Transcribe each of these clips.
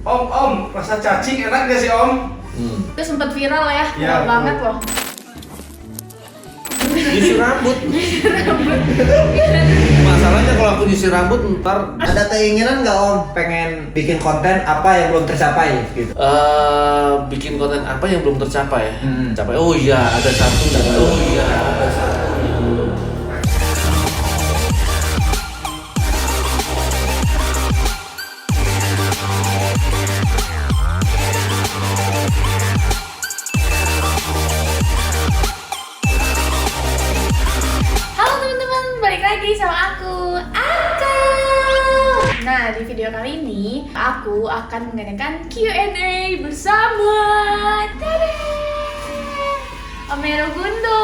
Om, rasa cacing enak gak sih Om? Itu sempat viral ya, Ya, viral banget loh. Nyisir rambut. Masalahnya kalau aku nyisir rambut ntar Ada keinginan nggak Om pengen bikin konten apa yang belum tercapai gitu? bikin konten apa yang belum tercapai? Capai. Oh iya, ada satu. Oh iya, ada satu. Halo teman-teman, balik lagi sama aku, Aka. Nah, di video kali ini aku akan mengadakan Q&A bersama tada, Om Heru Gundo.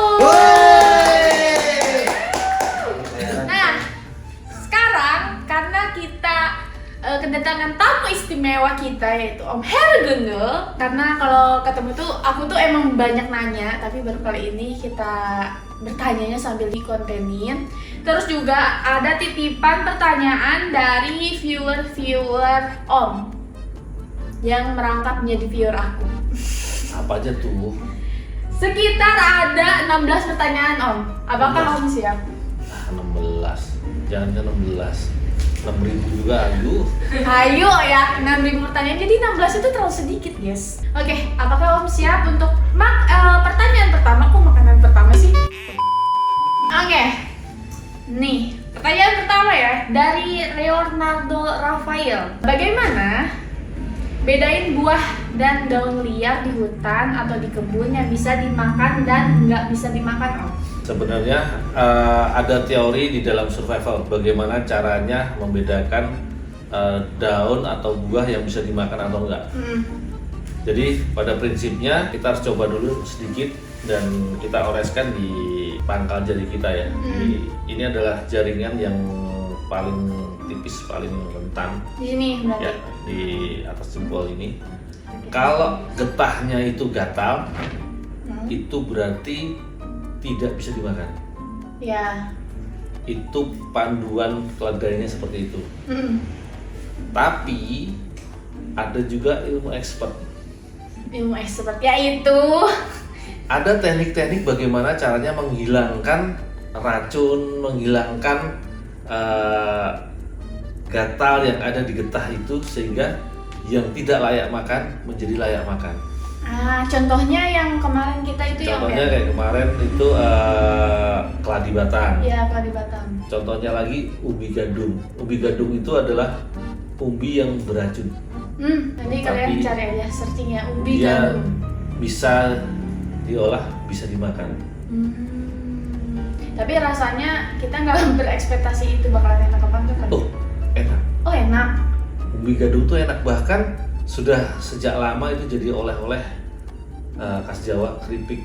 Nah, sekarang karena kita kedatangan tamu istimewa kita yaitu Om Heru Gundo. Karena kalau ketemu tuh aku tuh emang banyak nanya, tapi baru kali ini kita bertanyanya sambil dikontenin. Terus juga ada titipan pertanyaan dari viewer Om yang merangkap menjadi viewer aku. Apa aja tuh? Sekitar ada 16 pertanyaan Om. Apakah Om siap? 16. Jangan ke 16. 6.000 juga, aduh. Ayo ya, 6.000 pertanyaan. Jadi 16 itu terlalu sedikit, guys. Oke, apakah Om siap untuk pertanyaan pertama? Kok makanan pertama sih? Oke. Nih, pertanyaan pertama ya dari Leonardo Rafael. Bagaimana bedain buah dan daun liar di hutan atau di kebun yang bisa dimakan dan nggak bisa dimakan, Om? Sebenarnya ada teori di dalam survival bagaimana caranya membedakan daun atau buah yang bisa dimakan atau enggak. Jadi pada prinsipnya kita harus coba dulu sedikit dan kita oleskan di pangkal jari kita ya. Ini adalah jaringan yang paling tipis, paling rentan. Di sini berarti. Ya, di atas jempol ini. Kalau getahnya itu gatal, itu berarti tidak bisa dimakan. Ya. Itu panduan keledainya seperti itu. Tapi ada juga ilmu expert. Ilmu expert yaitu Ada teknik-teknik bagaimana caranya menghilangkan racun, menghilangkan gatal yang ada di getah itu sehingga yang tidak layak makan menjadi layak makan. Contohnya yang kemarin kita itu Contohnya yang kayak kemarin itu keladi batang. ya keladi Batam. Contohnya lagi umbi gandum. Umbi gandum itu adalah umbi yang beracun. Nanti kalian Tapi cari aja searching ya umbi Dia gandum. bisa diolah, bisa dimakan. Tapi rasanya kita nggak berekspektasi itu bakalan enak apa enggak kan? Oh, enak. Oh enak. Umbi gandum tuh enak, bahkan sudah sejak lama itu jadi oleh-oleh khas Jawa, keripik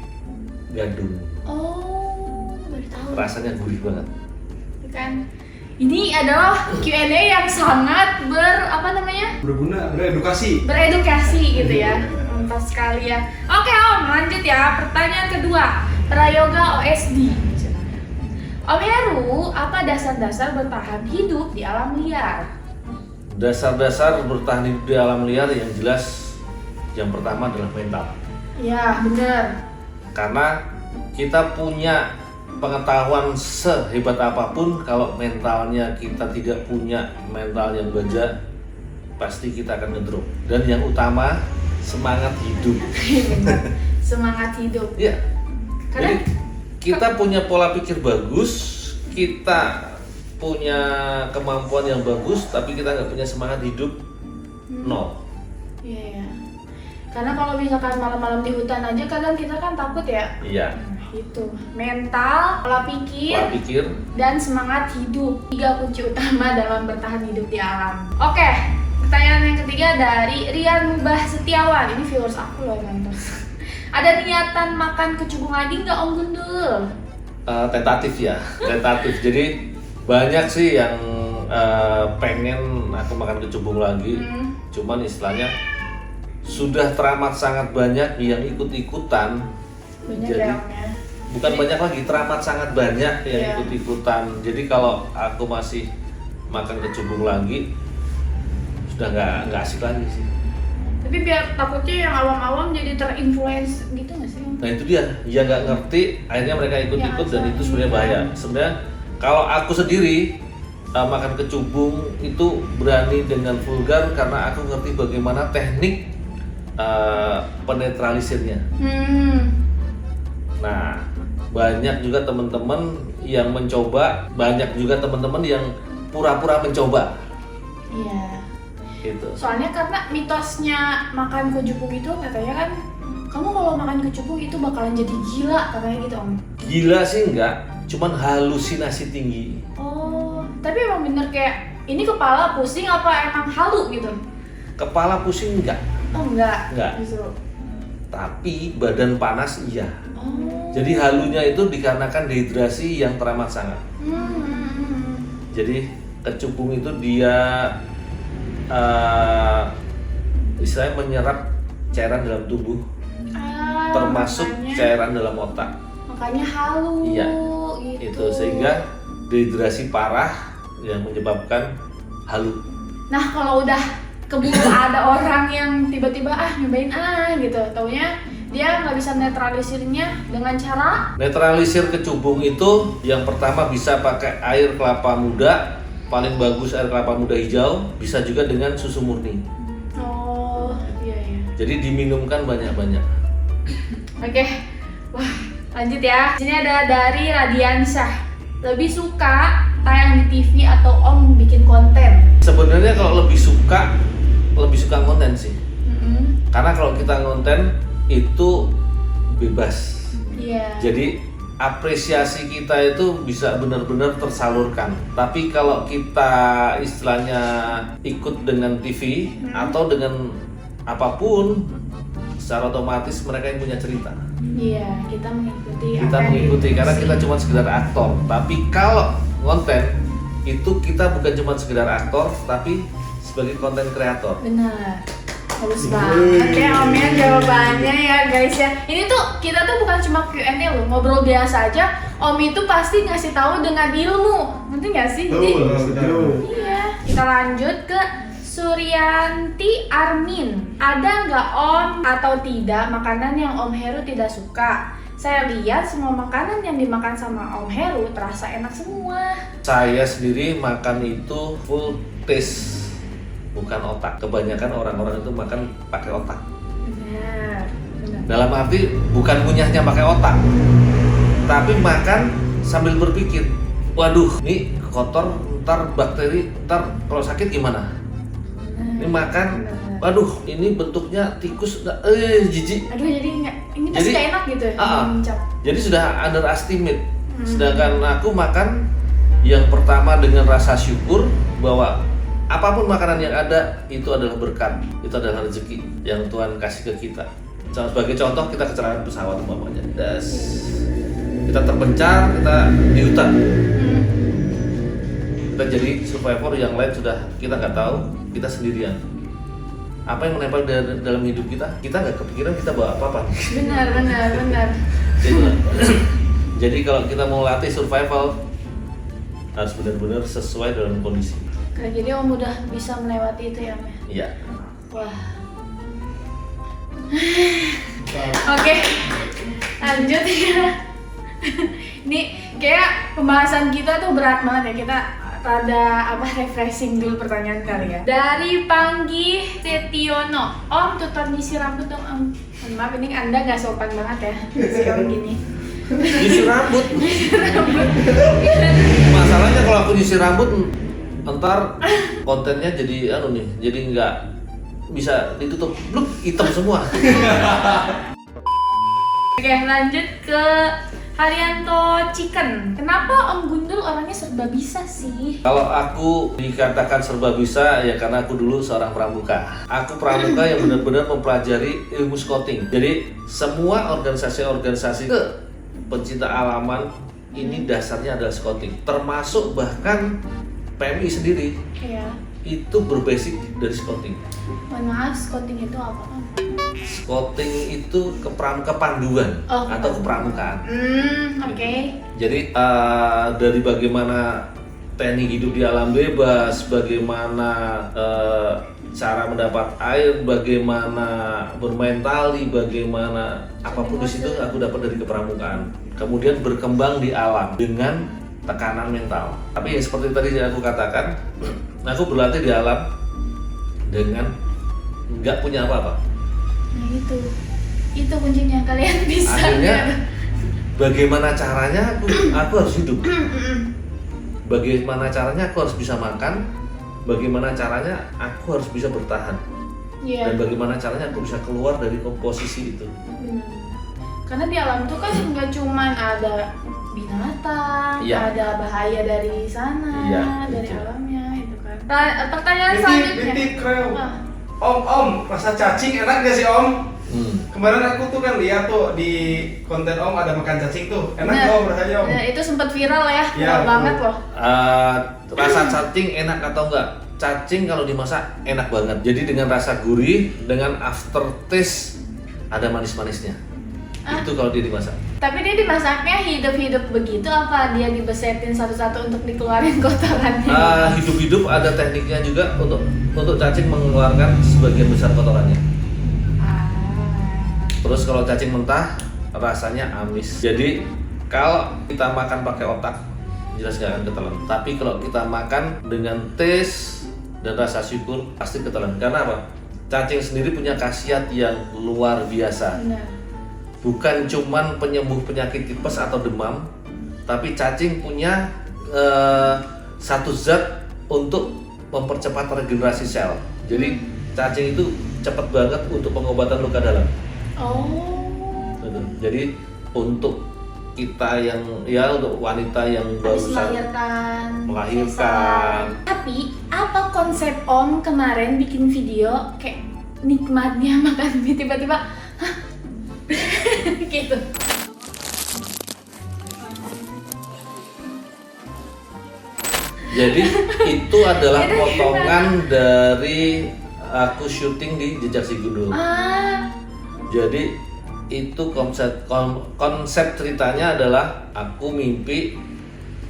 gandum. Oh, baru tahu. Rasanya gurih banget. Kan ini adalah Q&A yang sangat Berguna, beredukasi. beredukasi gitu ya. Mantap sekali ya. Oke Om, lanjut ya. Pertanyaan kedua, Prayoga OSD. Om Heru, apa dasar-dasar bertahan hidup di alam liar? Dasar-dasar bertahan hidup di alam liar yang jelas yang pertama adalah mental. Ya, bener. Karena kita punya pengetahuan sehebat apapun, kalau mentalnya kita tidak punya mental yang baja, pasti kita akan ngedrop. Dan yang utama, semangat hidup. Semangat hidup. Ya. Karena Jadi kita punya pola pikir bagus, kita punya kemampuan yang bagus, tapi kita nggak punya semangat hidup, nol. Iya, ya. Karena kalau misalkan malam-malam di hutan aja kadang kita kan takut ya. Iya. Itu mental, pola Pola pikir. dan semangat hidup. 3 kunci utama dalam bertahan hidup di alam. Oke, pertanyaan yang ketiga dari Rian Mubah Setiawan. Ini viewers aku loh yang nonton. Ada niatan makan kecubung lagi nggak Om Gundul? Tentatif ya, tentatif. Jadi banyak sih yang pengen aku makan kecubung lagi. Cuman istilahnya sudah teramat sangat banyak yang ikut-ikutan. Banyak Jadi ya Om ya. bukan banyak lagi, teramat sangat banyak yang Iya. ikut-ikutan. Jadi kalau aku masih makan kecubung lagi sudah nggak asik lagi sih. Tapi biar takutnya yang awam-awam jadi terinfluence gitu nggak sih? Nah itu dia, ya nggak ngerti, akhirnya mereka ikut-ikut dan itu sebenarnya bahaya. Sebenarnya kalau aku sendiri makan kecubung itu berani dengan vulgar karena aku ngerti bagaimana teknik penetralisirnya. Nah banyak juga teman-teman yang mencoba, banyak juga teman-teman yang pura-pura mencoba. Iya. Gitu. Soalnya karena mitosnya makan kecubung itu katanya kan kamu kalau makan kecubung itu bakalan jadi gila katanya gitu Om. Gila sih enggak, cuman halusinasi tinggi. Oh, tapi emang bener kayak ini kepala pusing apa emang halu gitu? Kepala pusing enggak, Oh enggak. Justru. tapi badan panas iya. Oh. Jadi halunya itu dikarenakan dehidrasi yang teramat sangat. Jadi kecubung itu dia istilahnya menyerap cairan dalam tubuh, termasuk makanya, cairan dalam otak. Makanya halu. Iya, gitu. itu sehingga dehidrasi parah yang menyebabkan halu. Nah kalau udah keburu ada orang yang tiba-tiba nyobain gitu, taunya dia nggak bisa netralisirnya dengan cara Netralisir kecubung itu yang pertama bisa pakai air kelapa muda, paling bagus air kelapa muda hijau, bisa juga dengan susu murni. oh iya. Jadi diminumkan banyak-banyak. Oke, wah lanjut ya. Sini ada dari Radiansyah. Lebih suka tayang di TV atau Om bikin konten? Sebenarnya kalau lebih suka konten sih. Karena kalau kita konten itu bebas. Iya. Jadi apresiasi kita itu bisa benar-benar tersalurkan. Tapi kalau kita istilahnya ikut dengan TV atau dengan apapun, secara otomatis mereka yang punya cerita. Iya, kita mengikuti. Kita mengikuti karena kita cuma sekedar aktor. Tapi kalau konten itu kita bukan cuma sekedar aktor, tapi sebagai konten kreator. Benar. Halus banget ya Om ya jawabannya ya guys ya. Ini tuh kita tuh bukan cuma Q&A loh, ngobrol biasa aja. Om itu pasti ngasih tahu dengan ilmu. Ngerti nggak sih? Iya. Kita lanjut ke Suryanti Armin. Ada nggak Om atau tidak makanan yang Om Heru tidak suka? Saya lihat semua makanan yang dimakan sama Om Heru terasa enak semua. Saya sendiri makan itu full taste, bukan otak. Kebanyakan orang-orang itu makan pakai otak. Benar. Dalam arti bukan ngunyahnya pakai otak, tapi makan sambil berpikir, waduh, ini kotor, ntar bakteri, ntar kalau sakit gimana? Ini makan, waduh, ini bentuknya tikus, jijik. Aduh, jadi ini pasti nggak enak gitu ya? Jadi sudah underestimate. Sedangkan aku makan yang pertama dengan rasa syukur bahwa apapun makanan yang ada itu adalah berkat, itu adalah rezeki yang Tuhan kasih ke kita. Sebagai contoh, kita kecelakaan pesawat umpamanya, kita terpencar, kita di hutan, kita jadi survivor, yang lain sudah kita nggak tahu, kita sendirian. Apa yang menempel dalam hidup kita nggak kepikiran kita bawa apa-apa. Benar. Jadi kalau kita mau latih survival harus benar-benar sesuai dalam kondisi. Oke, jadi Om udah bisa melewati itu ya, Meh? Iya. Wah. Oke, lanjut ya. Ini kayak pembahasan kita tuh berat banget ya. Kita rada refreshing dulu pertanyaan kali ya. Dari Panggi Setiono, Om tutor nyisir rambut dong Om. Mohon maaf, ini Anda nggak sopan banget ya si Om gini. Nyisir rambut. Masalahnya kalau aku nyisir rambut, ntar kontennya jadi jadi nggak bisa ditutup, bluk, hitam semua. Oke, lanjut ke Haryanto Chicken. Kenapa Om Gundul orangnya serba bisa sih? Kalau aku dikatakan serba bisa ya karena aku dulu seorang pramuka. Aku pramuka yang benar-benar mempelajari ilmu scouting. Jadi semua organisasi-organisasi pencinta alaman ini dasarnya adalah scouting. Termasuk bahkan PMI sendiri. Iya. Itu berbasic dari scouting. Mohon maaf, scouting itu apa Om? Scouting itu kepanduan atau kepramukaan. Oke. Jadi dari bagaimana teknik hidup di alam bebas, bagaimana cara mendapat air, bagaimana bermain tali, bagaimana apapun di situ aku dapat dari kepramukaan. Kemudian berkembang di alam dengan tekanan mental. Tapi yang seperti tadi aku katakan, aku berlatih di alam dengan nggak punya apa-apa. Nah itu kuncinya, kalian bisa. Akhirnya bagaimana caranya aku harus hidup. Bagaimana caranya aku harus bisa makan. Bagaimana caranya aku harus bisa bertahan. Dan bagaimana caranya aku bisa keluar dari posisi itu. Benar. Karena di alam itu kan nggak cuman ada binatang, ada bahaya dari sana, dari alamnya itu kan. Pertanyaan selanjutnya. Kreo. Om, rasa cacing enak gak sih Om? Kemarin aku tuh kan lihat tuh di konten Om ada makan cacing tuh. Enak gak Om rasanya Om? Itu sempat viral ya, viral banget loh. Rasa cacing enak atau enggak? Cacing kalau dimasak enak banget. Jadi dengan rasa gurih, dengan aftertaste ada manis-manisnya. Itu kalau dia dimasak. Tapi dia dimasaknya hidup-hidup begitu apa dia dibesetin satu-satu untuk dikeluarin kotorannya? Hidup-hidup ada tekniknya juga untuk cacing mengeluarkan sebagian besar kotorannya. Terus kalau cacing mentah rasanya amis. Jadi kalau kita makan pakai otak jelas gak akan ketelan. Tapi kalau kita makan dengan taste dan rasa syukur pasti ketelan. Karena apa? Cacing sendiri punya khasiat yang luar biasa. Benar. Bukan cuman penyembuh penyakit tipes atau demam, tapi cacing punya satu zat untuk mempercepat regenerasi sel. Jadi cacing itu cepat banget untuk pengobatan luka dalam. Jadi untuk kita yang untuk wanita yang barusan melahirkan. Tapi apa konsep Om kemarin bikin video kayak nikmatnya makan mie tiba-tiba gitu. Jadi itu adalah potongan dari aku syuting di Jejak Si Gundul. Jadi itu konsep ceritanya adalah aku mimpi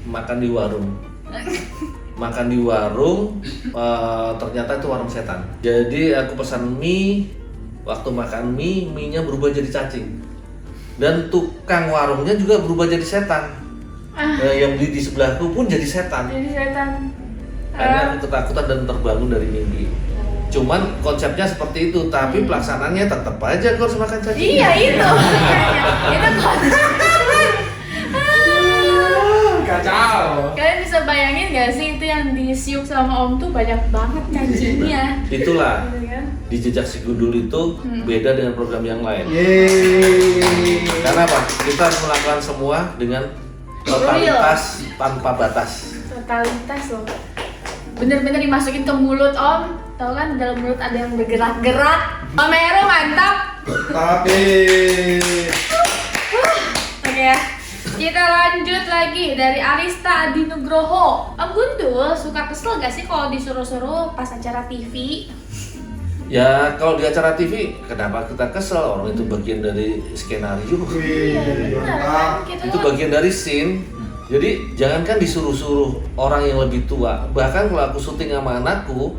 makan di warung. Makan di warung, ternyata itu warung setan. Jadi aku pesan mie, waktu makan mie-nya berubah jadi cacing. Dan tukang warungnya juga berubah jadi setan. Yang beli di sebelahku pun jadi setan. Akhirnya aku ketakutan dan terbangun dari mimpi. Cuman konsepnya seperti itu, tapi pelaksanaannya tetap aja aku harus makan cacing. Iya itu. Itu konsep. Kacau. Kalian bisa bayangin gak sih itu yang disiuk sama Om tuh banyak banget cacingnya. Itulah. Di Jejak Si Gundul itu beda dengan program yang lain. Karena apa? Kita harus melakukan semua dengan totalitas tanpa batas. Totalitas loh. Bener-bener dimasukin ke mulut Om. Tahu kan dalam mulut ada yang bergerak-gerak. Om Heru mantap. Tapi Oke ya. Kita lanjut lagi dari Arista Adi Nugroho. Om Gundul suka kesel gak sih kalau disuruh-suruh pas acara TV? Ya kalau di acara TV kenapa kita kesel? Orang itu bagian dari skenario. Iya benar kan? Itu bagian dari scene. Jadi jangankan disuruh-suruh orang yang lebih tua. Bahkan kalau aku syuting sama anakku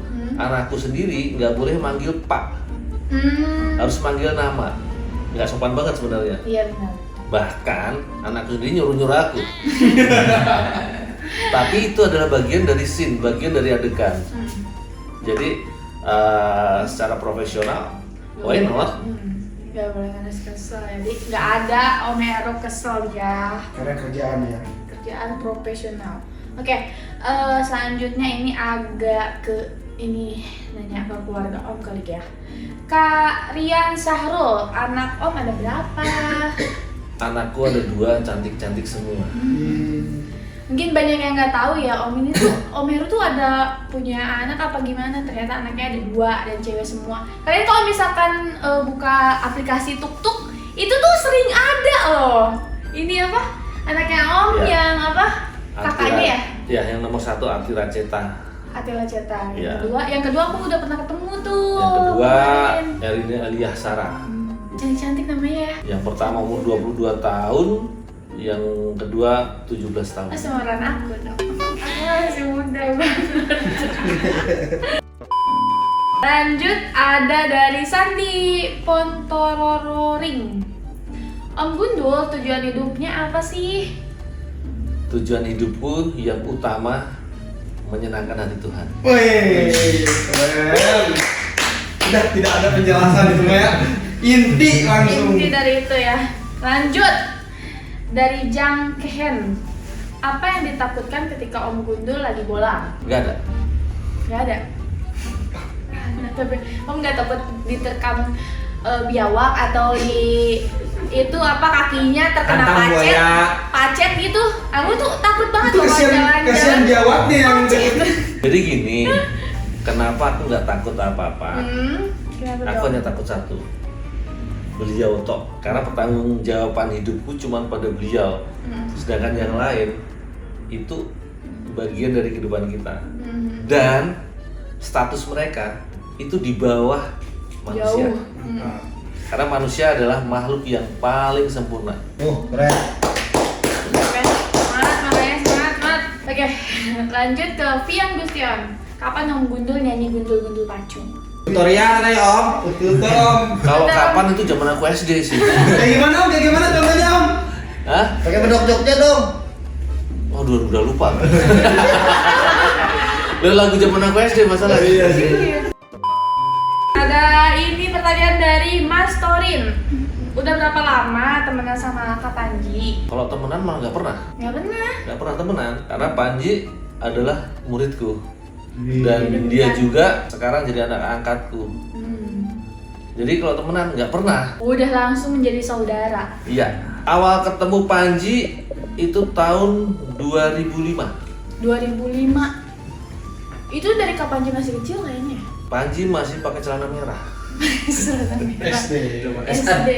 sendiri nggak boleh manggil Pak. Harus manggil nama. Nggak sopan banget sebenarnya. Iya benar. Bahkan anakku sendiri nyuruh-nyuruh aku. Tapi itu adalah bagian dari scene, bagian dari adegan. Jadi secara profesional, why not? Gak boleh ngenes kesel, jadi nggak ada Om Heru kesel ya. karena kerjaan ya. Kerjaan profesional. Oke, selanjutnya ini agak ke ini nanya ke keluarga Om kali ya. Kak Rian Sahrul, anak Om ada berapa? Anakku ada 2, cantik-cantik semua. Mungkin banyak yang nggak tahu ya Om ini tuh Om Heru tuh ada punya anak apa gimana, ternyata anaknya ada 2 dan cewek semua. Kalian kalau misalkan buka aplikasi tuk-tuk itu tuh sering ada loh. Ini apa? Anaknya Om yang apa? Kakaknya ya? Ya, yang nomor 1 Atira Ceta. Atila Ceta. Ya. Yang kedua aku udah pernah ketemu tuh. Yang kedua kemarin. Erina Aliyah Sarah. Cantik-cantik namanya ya. Yang pertama umur 22 tahun, yang kedua 17 tahun. Seumuran aku dong. Masih muda banget. Lanjut ada dari Santi Pontororing. Om Gundul, tujuan hidupnya apa sih? Tujuan hidupku yang utama menyenangkan hati Tuhan. Wih, keren. Udah tidak ada penjelasan itu ya. Inti langsung. Inti dari itu ya. Lanjut dari Jang Kehen. Apa yang ditakutkan ketika Om Gundul lagi bola? Nggak ada. Gak ada. Tapi Om nggak takut diterkam biawak atau di itu apa kakinya terkena Hantam pacet, buaya. pacet gitu. Aku tuh takut banget Itu kalau kasihan jalan-jalan. jawabnya yang Jadi gini, kenapa aku nggak takut apa-apa? Kenapa Aku dong? hanya takut satu, beliau tok. Karena pertanggungjawaban hidupku cuma pada beliau. Sedangkan yang lain itu bagian dari kehidupan kita. Dan status mereka itu di bawah manusia. Jauh. Karena manusia adalah makhluk yang paling sempurna. Keren. Oke, semangat makanya semangat. Oke, lanjut ke Vian Gustion. Kapan Om Gundul nyanyi gundul-gundul pacung? Tutorial nih Om. Betul Om. Kalau Betul. kapan itu zaman aku SD sih. Kayak gimana Om? Kayak gimana contohnya Om? Hah? Pakai bedok Jogja dong. Oh, udah lupa. Udah lagu zaman aku SD masalah. Iya sih. Ada ini pertanyaan dari Mas Torin. Udah berapa lama temenan sama Kak Panji? Kalau temenan malah nggak pernah. Nggak pernah. Temenan karena Panji adalah muridku Iya. dan dia juga sekarang jadi anak angkatku. Jadi kalau temenan nggak pernah. Udah langsung menjadi saudara. Iya. Awal ketemu Panji itu tahun 2005. 2005. Itu dari Kak Panji masih kecil kayaknya. Panji masih pakai celana merah. Celana merah. SD. SD.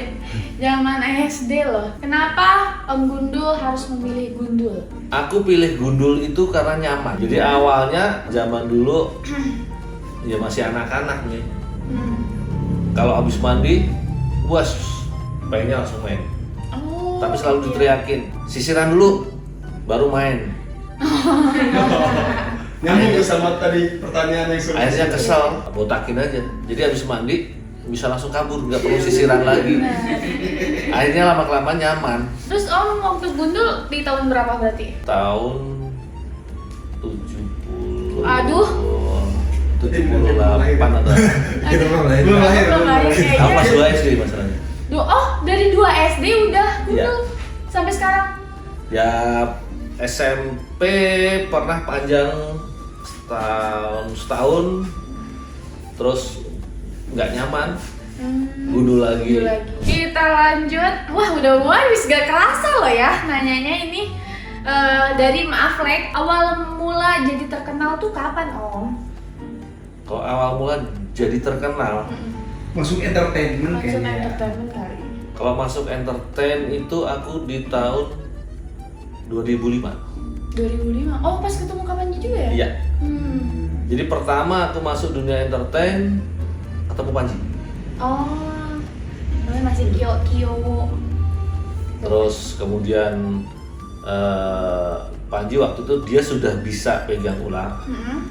Zaman SD loh. Kenapa Om Gundul harus memilih Gundul? Aku pilih gundul itu karena nyaman. Jadi awalnya zaman dulu ya masih anak-anak nih. Kalau habis mandi, puas, pengennya langsung main. Oh. Tapi selalu iya. diteriakin, sisiran dulu, baru main. Nyambung tuh sama tadi pertanyaan yang sudah. Akhirnya kesel, botakin aja. Jadi habis mandi bisa langsung kabur, nggak perlu sisiran lagi. Akhirnya lama-kelamaan nyaman. Terus Om waktu Gundul di tahun berapa berarti? Tahun 70. Aduh. 78 atau Kita belum lahir. Belum lahir. Belum lahir kayaknya. aku masih 2 SD masalahnya. Oh, dari 2 SD udah Gundul Iya. sampai sekarang. Ya SMP pernah panjang setahun, terus nggak nyaman, gundul lagi. Gundul lagi. Kita lanjut. Wah, udah mulai gak kerasa loh ya nanyanya ini. Dari Maaf Lek, awal mula jadi terkenal tuh kapan Om? Kalau awal mula jadi terkenal, Masuk entertainment Maksud kayaknya. entertainment kali. kalau masuk entertain itu aku di tahun 2005. 2005. Oh, pas ketemu Kak Panji juga ya? Iya. Hmm. Jadi pertama aku masuk dunia entertain ketemu Panji. Oh, namanya masih Kyo. Terus kemudian Panji waktu itu dia sudah bisa pegang ular,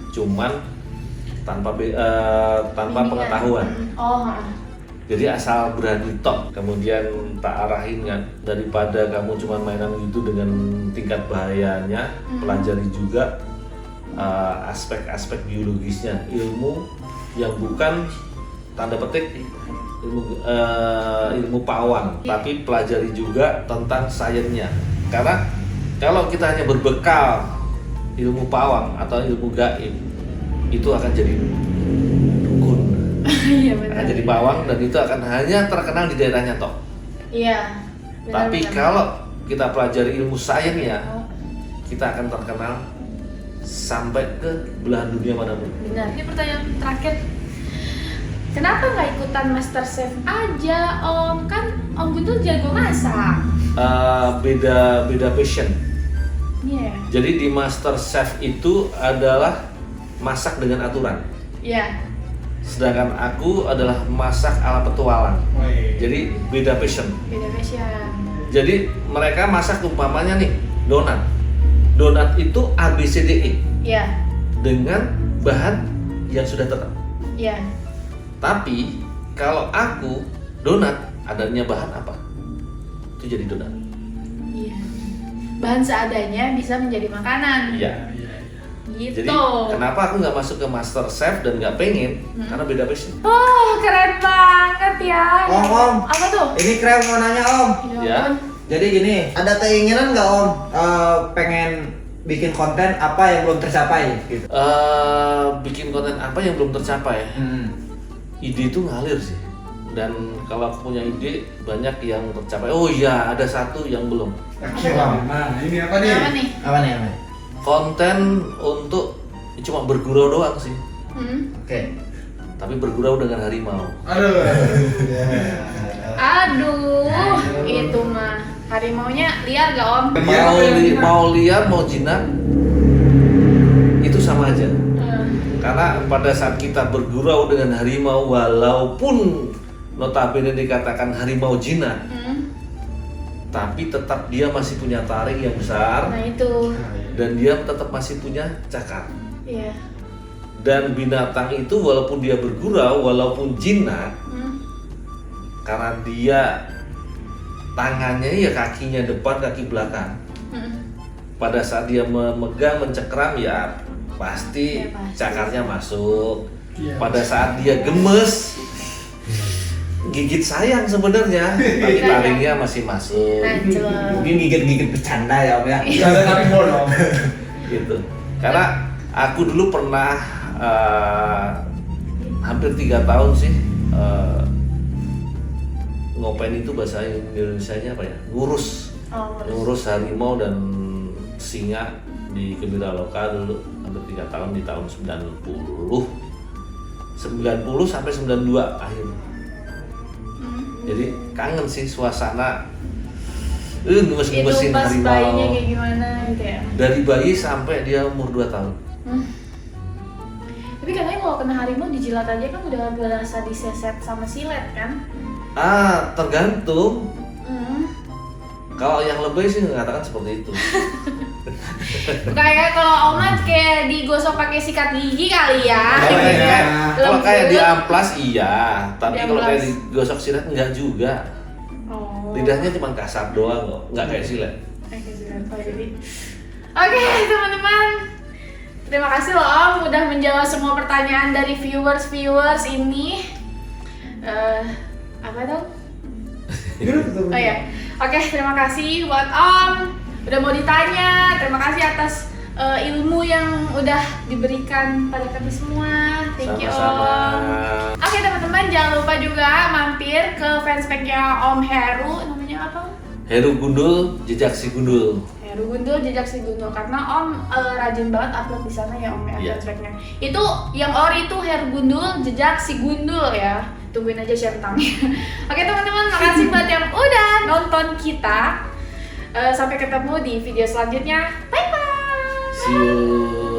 cuman tanpa Bimbingan. pengetahuan. Oh, Jadi asal berani tok, kemudian tak arahin kan, daripada kamu cuma mainan gitu dengan tingkat bahayanya, pelajari juga aspek-aspek biologisnya, ilmu yang bukan tanda petik ilmu pawang, tapi pelajari juga tentang sainsnya. Karena kalau kita hanya berbekal ilmu pawang atau ilmu gaib, itu akan jadi dukun. iya benar. Akan jadi pawang dan itu akan hanya terkenal di daerahnya toh. Iya. Tapi kalau kita pelajari ilmu sainsnya, Oh, kita akan terkenal sampai ke belahan dunia manapun. benar. Ini pertanyaan terakhir. Kenapa nggak ikutan MasterChef aja Om? Kan Om Gundul jago masak. Beda passion. Iya. Jadi di MasterChef itu adalah masak dengan aturan. Iya. Sedangkan aku adalah masak ala petualang. Woi. Jadi beda passion. Beda passion. Jadi mereka masak umpamanya nih donat. Donat itu ABCDE Iya. dengan bahan yang sudah tetap. Iya. Tapi kalau aku donat adanya bahan apa? Itu jadi donat. Iya. Bahan seadanya bisa menjadi makanan. Iya. Gitu. Jadi kenapa aku nggak masuk ke Master Chef dan nggak pengen? Karena beda passion. Oh, keren banget ya. Om. Apa tuh? Ini keren mau nanya Om. Ya. ampun. Jadi gini, ada keinginan nggak Om pengen bikin konten apa yang belum tercapai gitu? Bikin konten apa yang belum tercapai? Ide itu ngalir sih. Dan kalau aku punya ide banyak yang tercapai. Oh iya, ada satu yang belum. Oke, Om. Nah, ini apa nih? Apa nih? Apa nih? Konten untuk cuma bergurau doang sih. Oke. Tapi bergurau dengan harimau. Aduh. Aduh, itu mah harimaunya liar gak Om? Mau liar mau jinak itu sama aja. Karena pada saat kita bergurau dengan harimau, walaupun notabene dikatakan harimau jinak, tapi tetap dia masih punya taring yang besar. Nah itu. Dan dia tetap masih punya cakar. Iya. Dan binatang itu walaupun dia bergurau, walaupun jinak, karena dia tangannya ya kakinya depan, kaki belakang. Pada saat dia memegang, mencekram ya pasti Ya, pasti. cakarnya masuk. Iya. Pada saat dia gemes, gigit sayang sebenarnya, tapi taringnya masih masuk. Najwa. Mungkin gigit-gigit bercanda ya Om ya. Enggak ada harimau dong. Gitu. Karena aku dulu pernah hampir 3 tahun sih ngopen itu bahasa Indonesianya apa ya? Ngurus harimau dan singa di Gembira Loka dulu hampir 3 tahun di tahun 90 sampai 92 akhirnya. Jadi kangen sih suasana ngemes-ngemesin Itu pas harimau. bayinya kayak gimana gitu ya. Dari bayi sampai dia umur 2 tahun. Tapi katanya kalau kena harimau dijilat aja kan udah berasa diseset sama silet kan? Tergantung. Kalau yang lebih sih mengatakan seperti itu. Kayak kalau Oma kayak digosok pakai sikat gigi kali ya. Kalau gitu ya. kalau kayak di Lembut. amplas iya, tapi kalau kayak Diamplas. digosok silet enggak juga. Oh. Lidahnya cuma kasar doang kok, enggak kayak silet. Oke teman-teman, terima kasih loh Om udah menjawab semua pertanyaan dari viewers ini. Apa dong? Oh ya, oke terima kasih buat Om udah mau ditanya. Terima kasih atas ilmu yang udah diberikan pada kami semua. Thank you Sama-sama. Om. Oke teman-teman, jangan lupa juga mampir ke fanspage-nya Om Heru. Namanya apa? Heru Gundul, Jejak Si Gundul. Heru Gundul, Jejak Si Gundul. Karena Om rajin banget upload di sana ya Om ya, Iya. fanspage-nya. Itu yang ori itu Heru Gundul, Jejak Si Gundul ya. Tungguin aja share tangnya. Oke teman-teman, makasih buat yang udah nonton kita. Sampai ketemu di video selanjutnya. Bye bye. See you.